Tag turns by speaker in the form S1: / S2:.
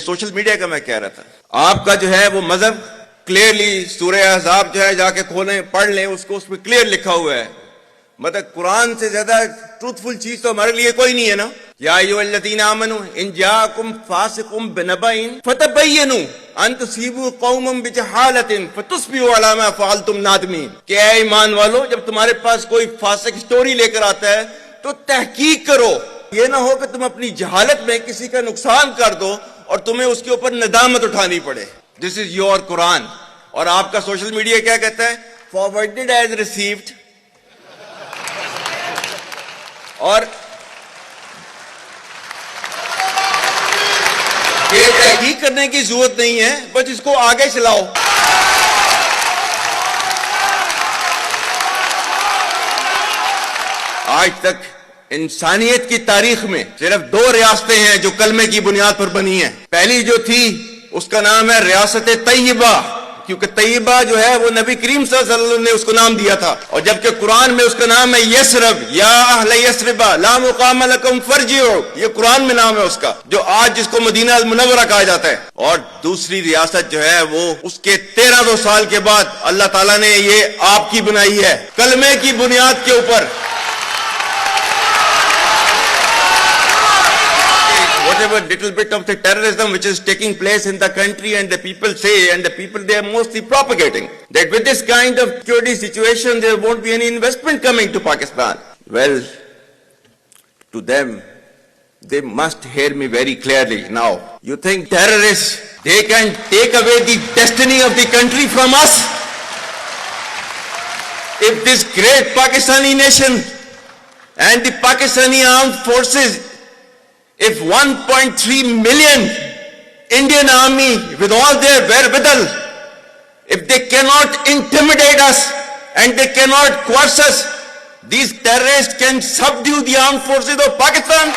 S1: Social media का मैं कह रहा था। आपका जो है वो मजहब क्लियरली सूरह अहज़ाब जो है जाके खोलें पढ़ लें, उसको उसमें क्लियर लिखा हुआ है। मतलब कुरान से ज्यादा ट्रूथफुल चीज तो हमारे लिए कोई नहीं है ना। या अय्युहल्लज़ीना आमनू इन जाअकुम फासिकुम बिनबइन फतबय्यनु अन तुसीबू कौमम बिजहालतिन फतुस्बिहू अला मा फअलतुम नादिमीन। कि ऐ ईमान वालो, जब तुम्हारे पास कोई फासिक स्टोरी लेकर आता है तो तहकीक करो, ये ना हो कि तुम अपनी जहालत में किसी का नुकसान कर दो और तुम्हें उसके ऊपर नदामत उठानी पड़े। This is your Quran. और आपका सोशल मीडिया क्या कहता है? Forwarded as received. और ये तहकीक करने की जरूरत नहीं है, बस इसको आगे चलाओ। आज तक इंसानियत की तारीख में सिर्फ 2 रियासतें हैं जो कलमे की बुनियाद पर बनी हैं। पहली जो थी उसका नाम है रियासत तैयबा, क्योंकि तैयबा जो है वो नबी करीम सल्लल्लाहु अलैहि वसल्लम ने उसको नाम दिया था। और जबकि कुरान में उसका नाम है यसरब, या अहले यसरबा ला मुकाम लकुम फरजिउ, ये कुरान में नाम है उसका, जो आज जिसको मदीना अल मुनव्वरा कहा जाता है। और दूसरी रियासत जो है वो उसके 1300 साल के बाद अल्लाह ताला ने ये आपकी बनाई है, कलमे की बुनियाद के ऊपर। Whatever little bit of the terrorism which is taking place in the country, and the people say, and the people they are mostly propagating, that with this kind of security situation there won't be any investment coming to Pakistan. Well, to them, they must hear me very clearly now. You think terrorists, they can take away the destiny of the country from us? If this great Pakistani nation and the Pakistani armed forces, if 1.3 million Indian army with all their wherewithal, if they cannot intimidate us and they cannot coerce us, these terrorists can subdue the armed forces of Pakistan.